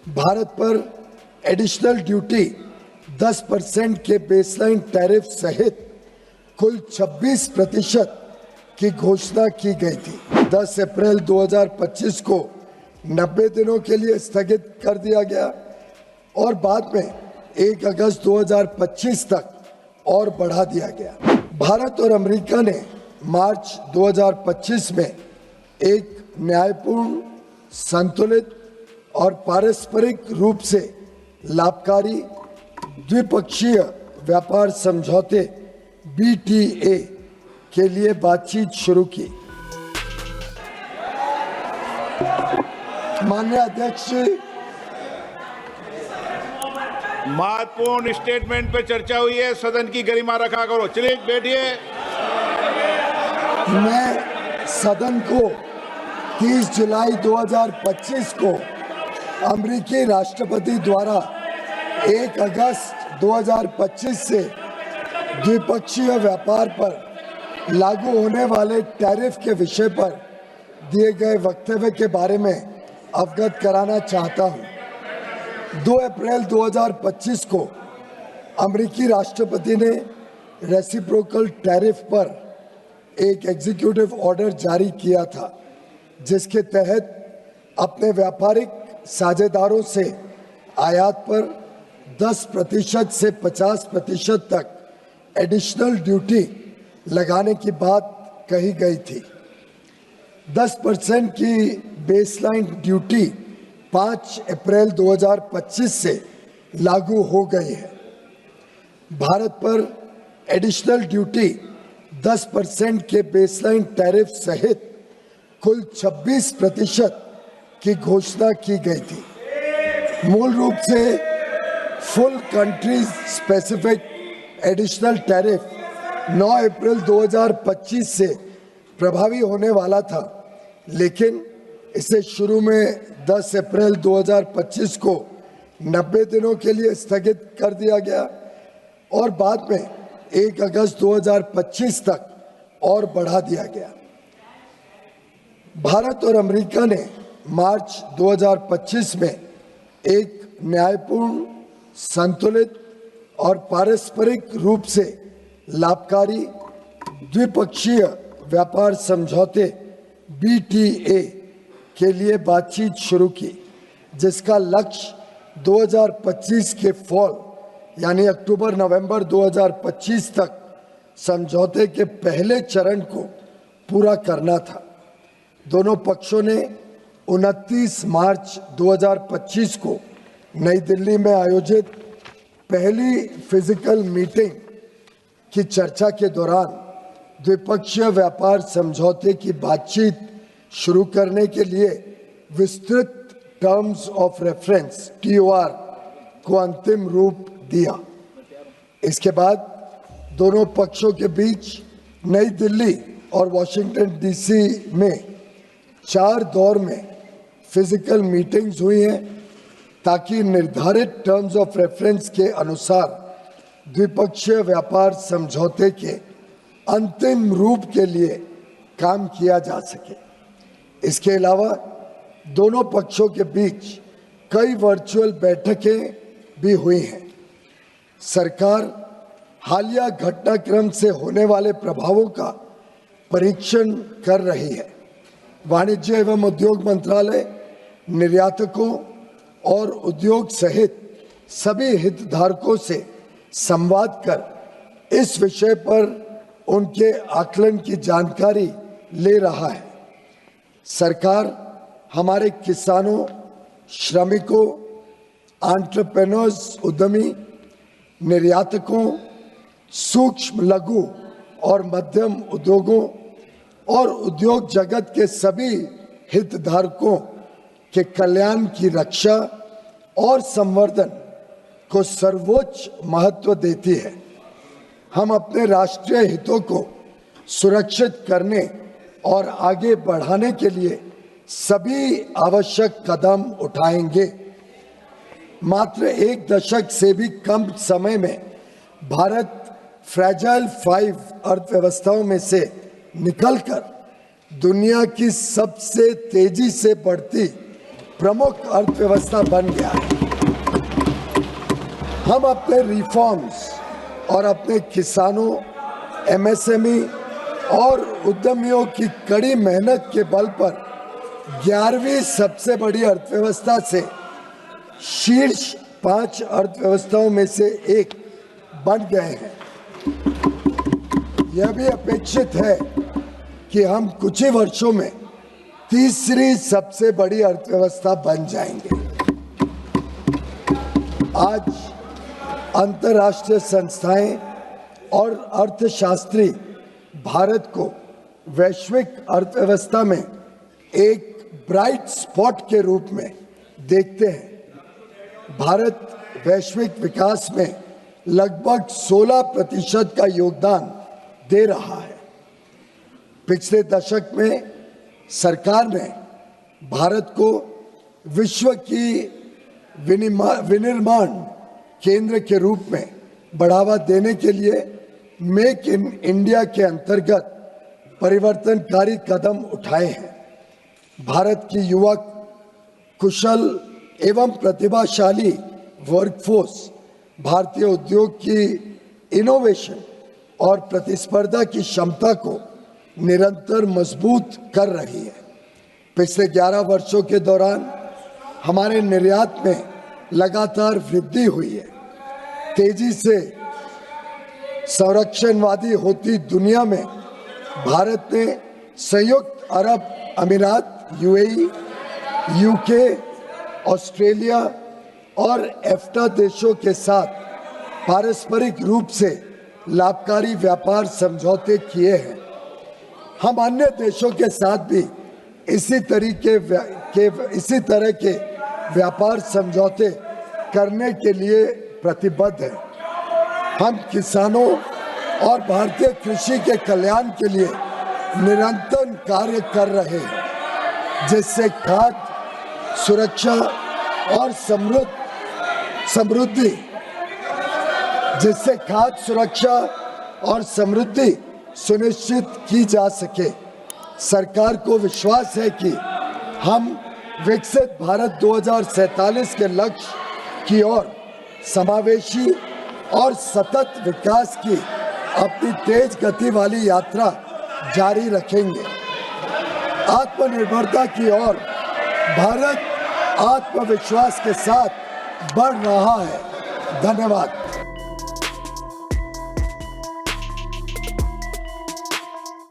भारत पर additional duty 10% के baseline tariff सहित कुल 26% की घोषणा की गई थी। 10 अप्रैल 2025 को 90 दिनों के लिए स्थगित कर दिया गया और बाद में 1 अगस्त 2025 तक और बढ़ा दिया गया। भारत और अमेरिका ने मार्च 2025 में एक न्यायपूर्ण, संतुलित और पारस्परिक रूप से लाभकारी द्विपक्षीय व्यापार समझौते BTA के लिए बातचीत शुरू की। माननीय अध्यक्ष जी, महत्वपूर्ण स्टेटमेंट पे चर्चा हुई है, सदन की गरिमा रखा करो। चलिए बैठिए। मैं सदन को 30 जुलाई 2025 को अमेरिकी राष्ट्रपति द्वारा 1 अगस्त 2025 से द्विपक्षीय व्यापार पर लागू होने वाले टैरिफ के विषय पर दिए गए वक्तव्य के बारे में अवगत कराना चाहता हूं। 2 अप्रैल 2025 को अमेरिकी राष्ट्रपति ने रेसिप्रोकल टैरिफ पर एक एग्जीक्यूटिव ऑर्डर जारी किया था, जिसके तहत अपने व्यापारिक साझेदारों से आयात पर 10% से 50% तक एडिशनल ड्यूटी लगाने की बात कही गई थी। 10% की बेसलाइन ड्यूटी 5 अप्रैल 2025 से लागू हो गई है। भारत पर एडिशनल ड्यूटी 10% के बेसलाइन टैरिफ सहित कुल 26% की घोषणा की गई थी। मूल रूप से full country specific additional tariff 9 अप्रैल 2025 से प्रभावी होने वाला था, लेकिन इसे शुरू में 10 अप्रैल 2025 को 90 दिनों के लिए स्थगित कर दिया गया और बाद में 1 अगस्त 2025 तक और बढ़ा दिया गया। भारत और अमेरिका ने मार्च 2025 में एक न्यायपूर्ण, संतुलित और पारस्परिक रूप से लाभकारी द्विपक्षीय व्यापार समझौते BTA के लिए बातचीत शुरू की, जिसका लक्ष्य 2025 के फॉल यानी अक्टूबर-नवंबर 2025 तक समझौते के पहले चरण को पूरा करना था। दोनों पक्षों ने 29 मार्च 2025 को नई दिल्ली में आयोजित पहली फिजिकल मीटिंग की चर्चा के दौरान द्विपक्षीय व्यापार समझौते की बातचीत शुरू करने के लिए विस्तृत टर्म्स ऑफ रेफरेंस TOR को अंतिम रूप दिया। इसके बाद दोनों पक्षों के बीच नई दिल्ली और वॉशिंगटन DC में 4 दौर में फिजिकल मीटिंग्स हुई हैं, ताकि निर्धारित टर्म्स ऑफ रेफरेंस के अनुसार द्विपक्षीय व्यापार समझौते के अंतिम रूप के लिए काम किया जा सके। इसके अलावा दोनों पक्षों के बीच कई वर्चुअल बैठकें भी हुई हैं। सरकार हालिया घटनाक्रम से होने वाले प्रभावों का परीक्षण कर रही है। वाणिज्य एवं उद्योग मंत्रालय निर्यातकों और उद्योग सहित सभी हितधारकों से संवाद कर इस विषय पर उनके आकलन की जानकारी ले रहा है। सरकार हमारे किसानों, श्रमिकों, एंटरप्रेन्योर्स, उद्यमी, निर्यातकों, सूक्ष्म, लघु और मध्यम उद्योगों और उद्योग जगत के सभी हितधारकों के कल्याण की रक्षा और संवर्धन को सर्वोच्च महत्व देती है। हम अपने राष्ट्रीय हितों को सुरक्षित करने और आगे बढ़ाने के लिए सभी आवश्यक कदम उठाएंगे। मात्र 1 दशक से भी कम समय में भारत फ्रैजाइल 5 अर्थव्यवस्थाओं में से निकलकर दुनिया की सबसे तेजी से बढ़ती प्रमुख अर्थव्यवस्था बन गया है। हम अपने रिफॉर्म्स और अपने किसानों, एमएसएमई और उद्यमियों की कड़ी मेहनत के बल पर 11वीं सबसे बड़ी अर्थव्यवस्था से शीर्ष 5 अर्थव्यवस्थाओं में से एक बन गए हैं। यह भी अपेक्षित है कि हम कुछ ही वर्षों में तीसरी सबसे बड़ी अर्थव्यवस्था बन जाएंगे। आज अंतर्राष्ट्रीय संस्थाएं और अर्थशास्त्री भारत को वैश्विक अर्थव्यवस्था में एक ब्राइट स्पॉट के रूप में देखते हैं। भारत वैश्विक विकास में लगभग 16% का योगदान दे रहा है। पिछले दशक में सरकार ने भारत को विश्व की विनिर्माण केंद्र के रूप में बढ़ावा देने के लिए मेक इन इंडिया के अंतर्गत परिवर्तनकारी कदम उठाए हैं। भारत की युवक, कुशल एवं प्रतिभाशाली वर्कफोर्स भारतीय उद्योग की इनोवेशन और प्रतिस्पर्धा की क्षमता को निरंतर मजबूत कर रही है। पिछले 11 वर्षों के दौरान हमारे निर्यात में लगातार वृद्धि हुई है। तेजी से संरक्षणवादी होती दुनिया में भारत ने संयुक्त अरब अमीरात, यूएई, यूके, ऑस्ट्रेलिया और एफ्टा देशों के साथ पारस्परिक रूप से लाभकारी व्यापार समझौते किए हैं। हम अन्य देशों के साथ भी इसी तरह के व्यापार समझौते करने के लिए प्रतिबद्ध हैं। हम किसानों और भारतीय कृषि के कल्याण के लिए निरंतर कार्य कर रहे हैं, जिससे खाद्य सुरक्षा और समृद्धि सुनिश्चित की जा सके। सरकार को विश्वास है कि हम विकसित भारत 2047 के लक्ष्य की ओर समावेशी और सतत विकास की अपनी तेज गति वाली यात्रा जारी रखेंगे। आत्मनिर्भरता की ओर भारत आत्मविश्वास के साथ बढ़ रहा है। धन्यवाद।